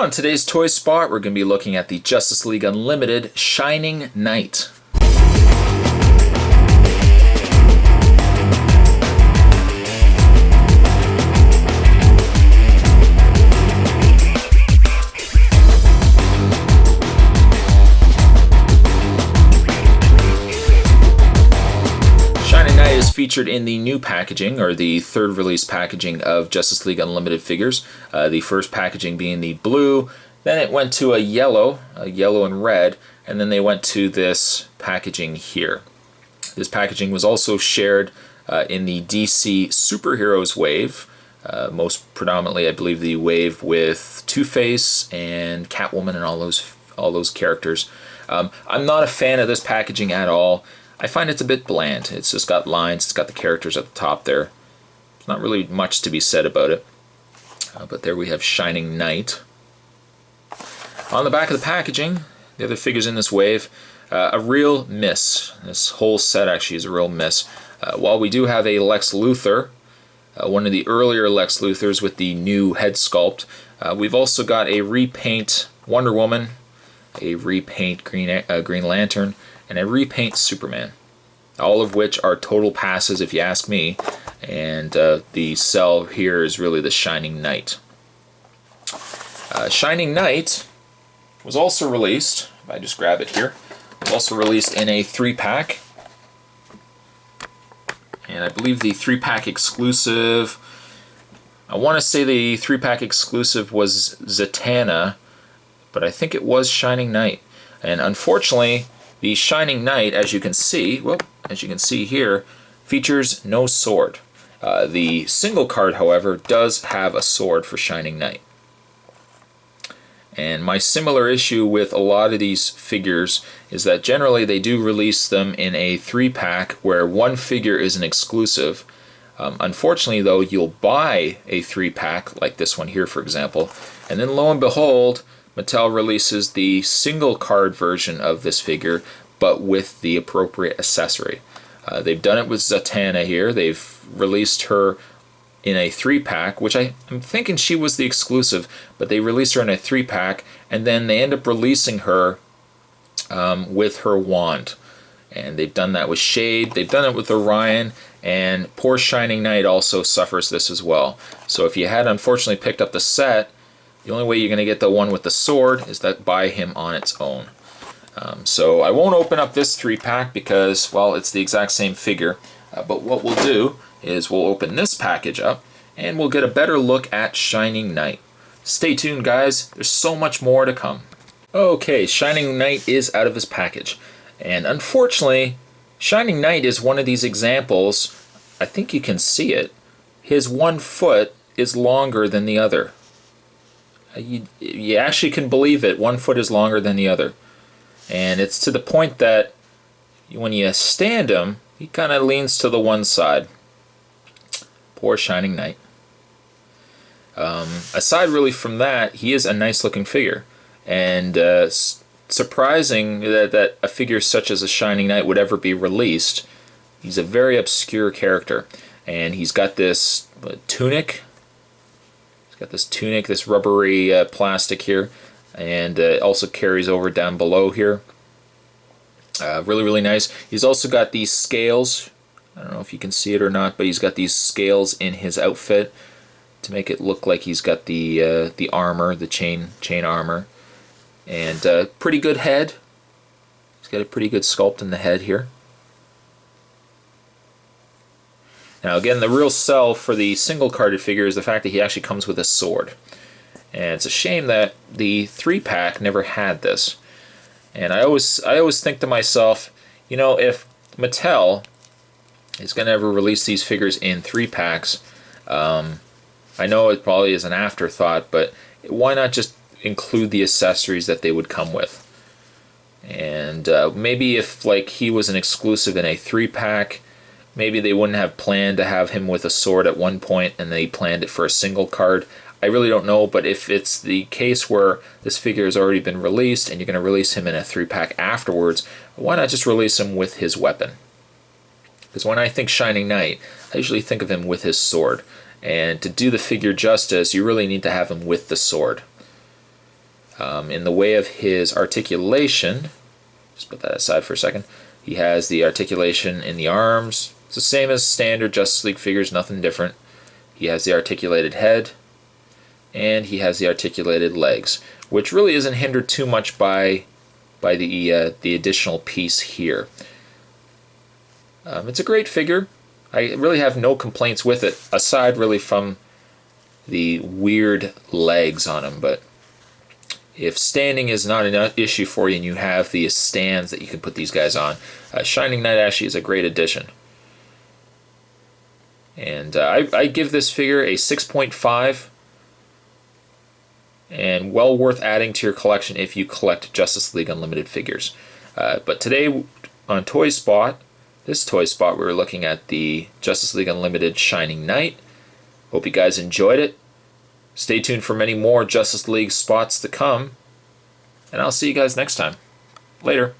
On today's Toy Spot, we're going to be looking at the Justice League Unlimited Shining Knight. Shining Knight is featured in the new packaging, or the third release packaging of Justice League Unlimited figures. The first packaging being the blue, then it went to a yellow and red, and then they went to this packaging here. This packaging was also shared in the DC Superheroes wave, most predominantly I believe the wave with Two-Face and Catwoman and all those characters. I'm not a fan of this packaging at all. I find it's a bit bland. It's just got lines, it's got the characters at the top there. There's not really much to be said about it. But there we have Shining Knight. On the back of the packaging, the other figures in this wave, a real miss. This whole set actually is a real miss. While we do have a Lex Luthor, one of the earlier Lex Luthors with the new head sculpt, we've also got a repaint Wonder Woman, a repaint Green Lantern, and a repaint Superman, all of which are total passes if you ask me, and the sell here is really the Shining Knight. Shining Knight was also released, if I just grab it here, was also released in a 3-pack, and I believe the 3-pack exclusive, I want to say the 3-pack exclusive was Zatanna, but I think it was Shining Knight. And unfortunately, the Shining Knight, as you can see here, features no sword. The single card, however, does have a sword for Shining Knight. And my similar issue with a lot of these figures is that generally they do release them in a 3-pack where one figure is an exclusive. Unfortunately, though, you'll buy a 3-pack, like this one here, for example, and then lo and behold, Mattel releases the single card version of this figure, but with the appropriate accessory. They've done it with Zatanna here. They've released her in a 3-pack, which I'm thinking she was the exclusive, but they released her in a 3-pack, and then they end up releasing her with her wand. And they've done that with Shade, they've done it with Orion, and poor Shining Knight also suffers this as well. So if you had unfortunately picked up the set, the only way you're going to get the one with the sword is to buy him on its own. So I won't open up this 3-pack because, well, it's the exact same figure. But what we'll do is we'll open this package up and we'll get a better look at Shining Knight. Stay tuned, guys. There's so much more to come. Okay, Shining Knight is out of his package. And unfortunately, Shining Knight is one of these examples, I think you can see it, his one foot is longer than the other. You actually can believe it, one foot is longer than the other. And it's to the point that when you stand him, he kind of leans to the one side. Poor Shining Knight. Aside really from that, he is a nice looking figure. And surprising that a figure such as a Shining Knight would ever be released. He's a very obscure character. And he's got this tunic. Got this tunic, this rubbery plastic here, and it also carries over down below here. Really, really nice. He's also got these scales. I don't know if you can see it or not, but he's got these scales in his outfit to make it look like he's got the armor, the chain armor, and pretty good head. He's got a pretty good sculpt in the head here. Now again, the real sell for the single-carded figure is the fact that he actually comes with a sword. And it's a shame that the 3-pack never had this. And I always think to myself, you know, if Mattel is going to ever release these figures in 3-packs, I know it probably is an afterthought, but why not just include the accessories that they would come with? And maybe if like he was an exclusive in a 3-pack, maybe they wouldn't have planned to have him with a sword at one point and they planned it for a single card. I really don't know, but if it's the case where this figure has already been released and you're going to release him in a 3-pack afterwards, why not just release him with his weapon? Because when I think Shining Knight, I usually think of him with his sword. And to do the figure justice, you really need to have him with the sword. In the way of his articulation, just put that aside for a second, he has the articulation in the arms. It's the same as standard Justice League figures, nothing different. He has the articulated head, and he has the articulated legs, which really isn't hindered too much by the additional piece here. It's a great figure. I really have no complaints with it, aside really from the weird legs on him. But if standing is not an issue for you and you have the stands that you can put these guys on, Shining Knight Ashy is a great addition. And I give this figure a 6.5, and well worth adding to your collection if you collect Justice League Unlimited figures. But today on Toy Spot, this Toy Spot, we were looking at the Justice League Unlimited Shining Knight. Hope you guys enjoyed it. Stay tuned for many more Justice League spots to come, and I'll see you guys next time. Later.